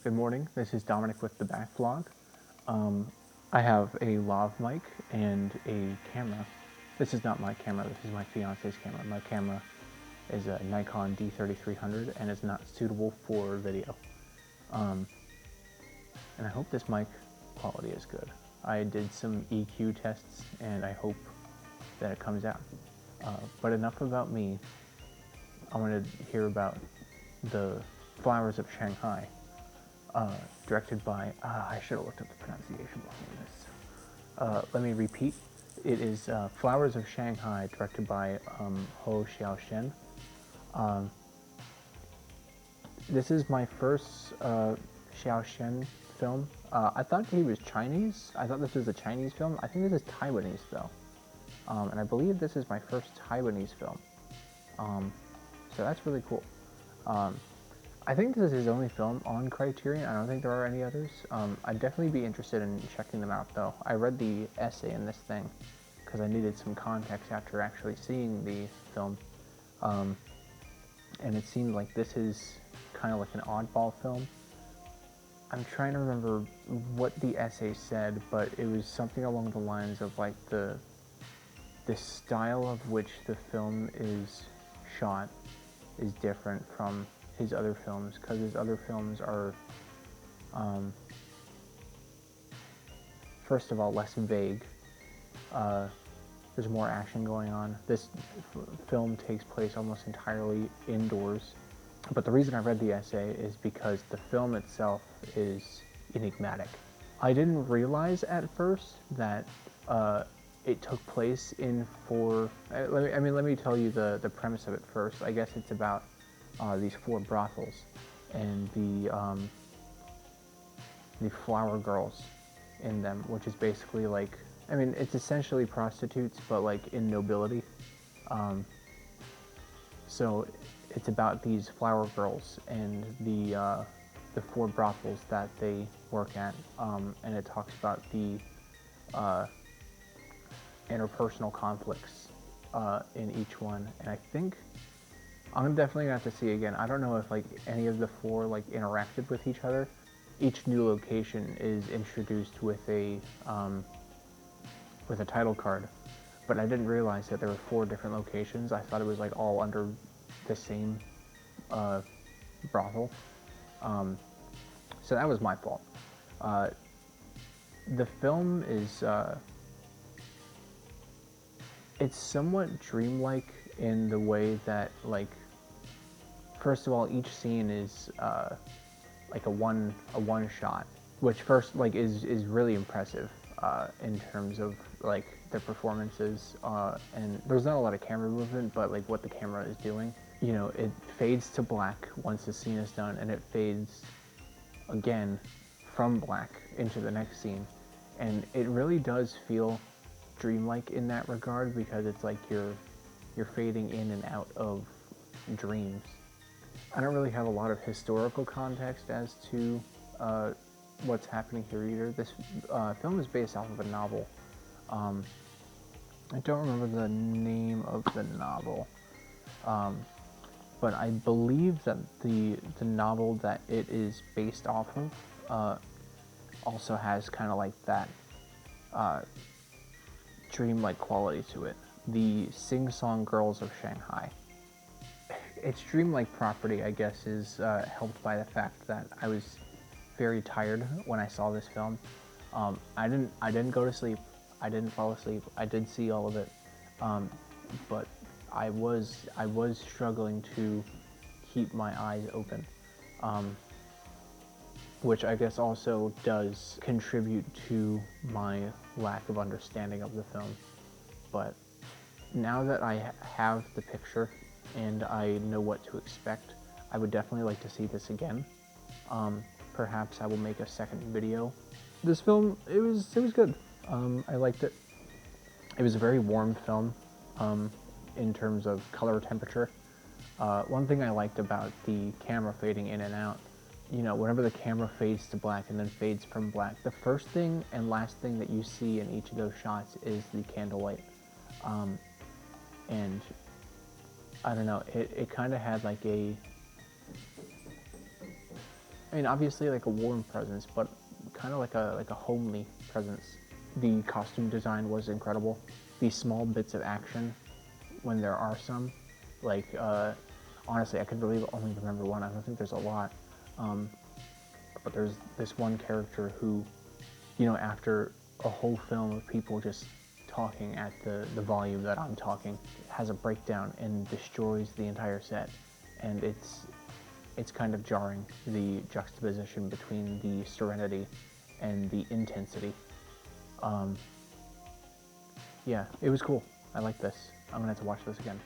Good morning, this is Dominic with TheBackVlog. I have a lav mic and a camera. This is not my camera, this is my fiance's camera. My camera is a Nikon D3300 and is not suitable for video. And I hope this mic quality is good. I did some EQ tests and I hope that it comes out. But enough about me. I want to hear about The Flowers of Shanghai. Directed by, I should have looked up the pronunciation behind this. Let me repeat. It is Flowers of Shanghai, directed by hsiao-hsien. This is my first hsiao-hsien film. I thought he was Chinese. I thought this was a Chinese film. I think this is Taiwanese though. And I believe this is my first Taiwanese film. So that's really cool. I think this is his only film on Criterion. I don't think there are any others. I'd definitely be interested in checking them out though. I read the essay in this thing because I needed some context after actually seeing the film. And it seemed like this is kind of like an oddball film. I'm trying to remember what the essay said, but it was something along the lines of like the style of which the film is shot is different from his other films, because his other films are, first of all, less vague. There's more action going on. This film takes place almost entirely indoors. But the reason I read the essay is because the film itself is enigmatic. I didn't realize at first that it took place in let me tell you the premise of it first. I guess it's about these 4 brothels and the flower girls in them, which is basically like, I mean, it's essentially prostitutes, but like in nobility. So it's about these flower girls and the 4 brothels that they work at, and it talks about the interpersonal conflicts in each one. And I think I'm definitely gonna have to see again. I don't know if like any of the 4 like interacted with each other. Each new location is introduced with a title card, but I didn't realize that there were 4 different locations. I thought it was like all under the same brothel. So that was my fault. The film is it's somewhat dreamlike in the way that, like, first of all, each scene is like a one shot, which first like is really impressive in terms of like the performances, and there's not a lot of camera movement, but like what the camera is doing, you know, it fades to black once the scene is done, and it fades again from black into the next scene, and it really does feel dreamlike in that regard, because it's like you're fading in and out of dreams. I don't really have a lot of historical context as to what's happening here either. This film is based off of a novel. I don't remember the name of the novel, but I believe that the novel that it is based off of also has kind of like that dreamlike quality to it. The Sing-Song Girls of Shanghai. Its dreamlike property, I guess, is helped by the fact that I was very tired when I saw this film. I didn't go to sleep. I didn't fall asleep. I did see all of it, but I was struggling to keep my eyes open, which I guess also does contribute to my lack of understanding of the film. But now that I have the picture and I know what to expect, I would definitely like to see this again. Perhaps I will make a second video. This film, it was good. I liked it. It was a very warm film in terms of color temperature. One thing I liked about the camera fading in and out, you know, whenever the camera fades to black and then fades from black, the first thing and last thing that you see in each of those shots is the candlelight. And I don't know, it kind of had like I mean, obviously like a warm presence, but kind of like a homely presence. The costume design was incredible. The small bits of action, when there are some, like honestly, I could really only remember one. I don't think there's a lot, but there's this one character who, you know, after a whole film of people just talking at the volume that I'm talking, has a breakdown and destroys the entire set, and it's kind of jarring, the juxtaposition between the serenity and the intensity. Yeah, it was cool. I like this. I'm gonna have to watch this again.